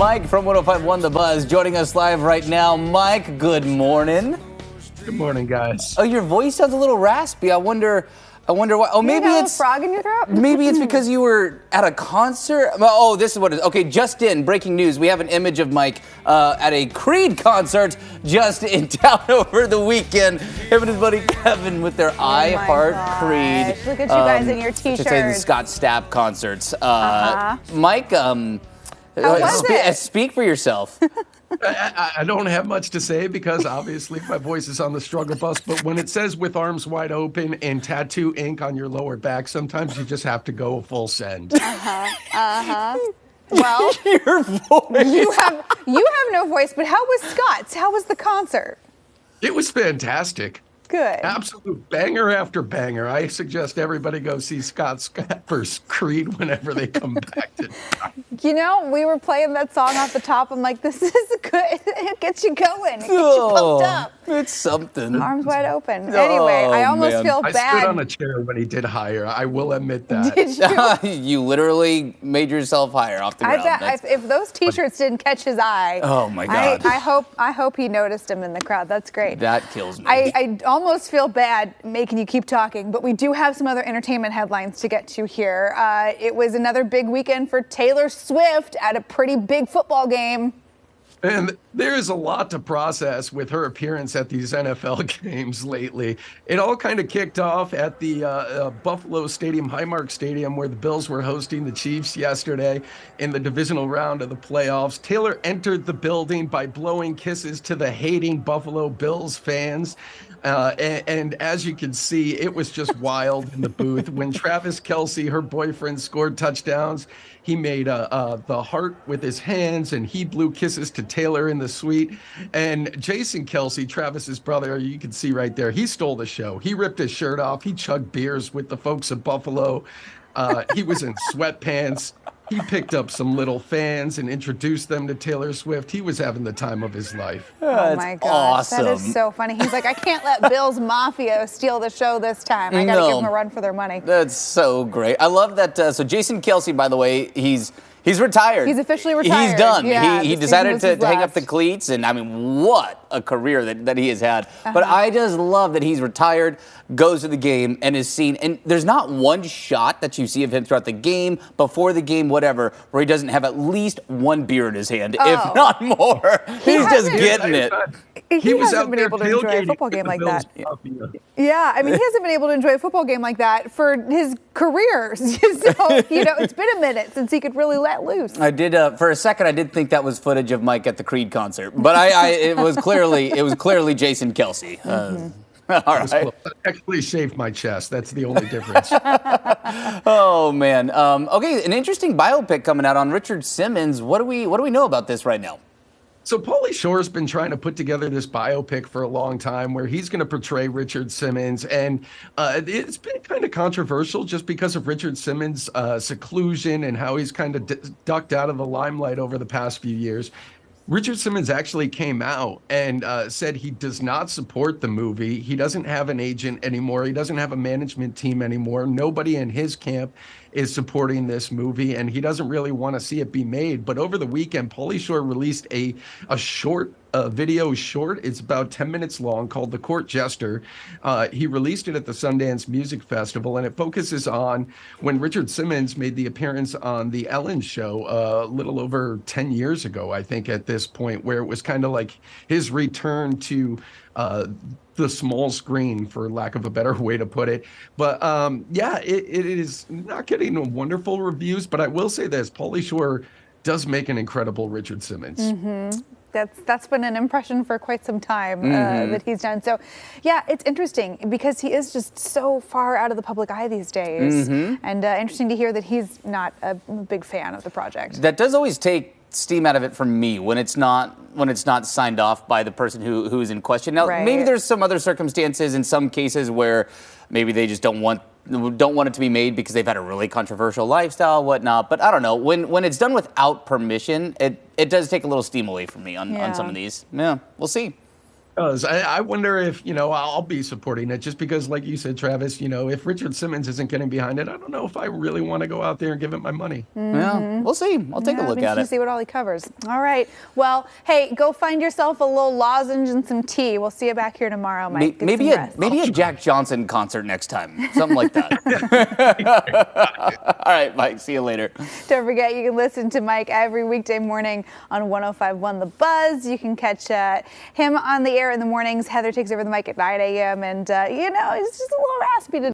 Mike from 105.1 The Buzz joining us live right now. Mike, good morning. Good morning, guys. Oh, your voice sounds a little raspy. I wonder why. Oh, maybe it's a frog in your throat. Maybe it's because you were at a concert. Oh, this is what it is. Okay, just in breaking news, we have an image of Mike at a Creed concert just in town over the weekend. Him and his buddy Kevin with their I Heart Creed. Look at you guys in your t-shirts. Should say the Scott Stapp concerts. Mike, How was it? speak for yourself. I don't have much to say because obviously my voice is on the struggle bus, but when it says with arms wide open and tattoo ink on your lower back, sometimes you just have to go full send. Well, Your voice. you have no voice, but how was Scott's? How was the concert? It was fantastic. Good. Absolute banger after banger. I suggest everybody go see Scott Stapp's Creed whenever they come back to town. You know, we were playing that song off the top. I'm like, this is good. It gets you going. It gets you pumped up. It's something. Arms wide open. Anyway, I almost man. feel I bad. stood on a chair when he did higher. I will admit that. Did you? You literally made yourself higher off the I ground. bet if those t-shirts didn't catch his eye. Oh my God. I hope he noticed him in the crowd. That's great. That kills me. I almost feel bad making you keep talking, but we do have some other entertainment headlines to get to here. It was another big weekend for Taylor Swift at a pretty big football game. And there is a lot to process with her appearance at these NFL games lately. It all kind of kicked off at the Buffalo Stadium, Highmark Stadium, where the Bills were hosting the Chiefs yesterday in the divisional round of the playoffs. Taylor entered the building by blowing kisses to the hating Buffalo Bills fans. And as you can see, it was just wild in the booth. When Travis Kelce, her boyfriend, scored touchdowns, he made the heart with his hands, and he blew kisses to Taylor in the suite. And Jason Kelce, Travis's brother, you can see right there, he stole the show. He ripped his shirt off. He chugged beers with the folks of Buffalo. He was in sweatpants. He picked up some little fans and introduced them to Taylor Swift. He was having the time of his life. Oh my gosh, awesome. that is so funny. He's like, I can't let Bill's Mafia steal the show this time. I got to give them a run for their money. That's so great. I love that. So Jason Kelce, by the way, he's retired. He's officially retired. He's done. Yeah, he decided to hang up the cleats, and I mean, what a career that he has had. But I just love that he's retired, goes to the game, and is seen. And there's not one shot that you see of him throughout the game, before the game, whatever, where he doesn't have at least one beer in his hand, if not more. He's just getting it. He hasn't been able to enjoy a football game like that. Yeah, I mean, he hasn't been able to enjoy a football game like that for his career. So, it's been a minute since he could really let loose. I did, for a second, I did think that was footage of Mike at the Creed concert, but it was clearly Jason Kelce. All right. I actually shaved my chest. That's the only difference. Oh man. Okay, an interesting biopic coming out on Richard Simmons. What do we know about this right now? So Pauly Shore's been trying to put together this biopic for a long time where he's going to portray Richard Simmons. And it's been kind of controversial just because of Richard Simmons' seclusion and how he's kind of ducked out of the limelight over the past few years. Richard Simmons actually came out and said he does not support the movie. He doesn't have an agent anymore. He doesn't have a management team anymore. Nobody in his camp is supporting this movie, and he doesn't really want to see it be made. But over the weekend, Pauly Shore released a short video short. It's about 10 minutes long, called The Court Jester. He released it at the Sundance Music Festival, and it focuses on when Richard Simmons made the appearance on The Ellen Show a little over 10 years ago, I think, at this point, where it was kind of like his return to the small screen, for lack of a better way to put it. But yeah, it is not getting wonderful reviews, but I will say this, Pauly Shore does make an incredible Richard Simmons. Mm-hmm. That's been an impression for quite some time that he's done. So, yeah, it's interesting because he is just so far out of the public eye these days. And interesting to hear that he's not a big fan of the project. That does always take steam out of it for me when it's not signed off by the person who is in question. Now, maybe there's some other circumstances in some cases where maybe they just don't want it to be made because they've had a really controversial lifestyle, whatnot. But I don't know. When it's done without permission, it does take a little steam away from me on some of these. Yeah, we'll see. does. I wonder if, I'll be supporting it just because, like you said, Travis, if Richard Simmons isn't getting behind it, I don't know if I really want to go out there and give it my money. Yeah, we'll see. I'll take a look at it. See what all he covers. All right. Well, hey, go find yourself a little lozenge and some tea. We'll see you back here tomorrow, Mike. Maybe a Jack Johnson concert next time. Something like that. All right, Mike. See you later. Don't forget, you can listen to Mike every weekday morning on 105.1 The Buzz. You can catch him on the air in the mornings. Heather takes over the mic at 9 a.m. And, it's just a little raspy today.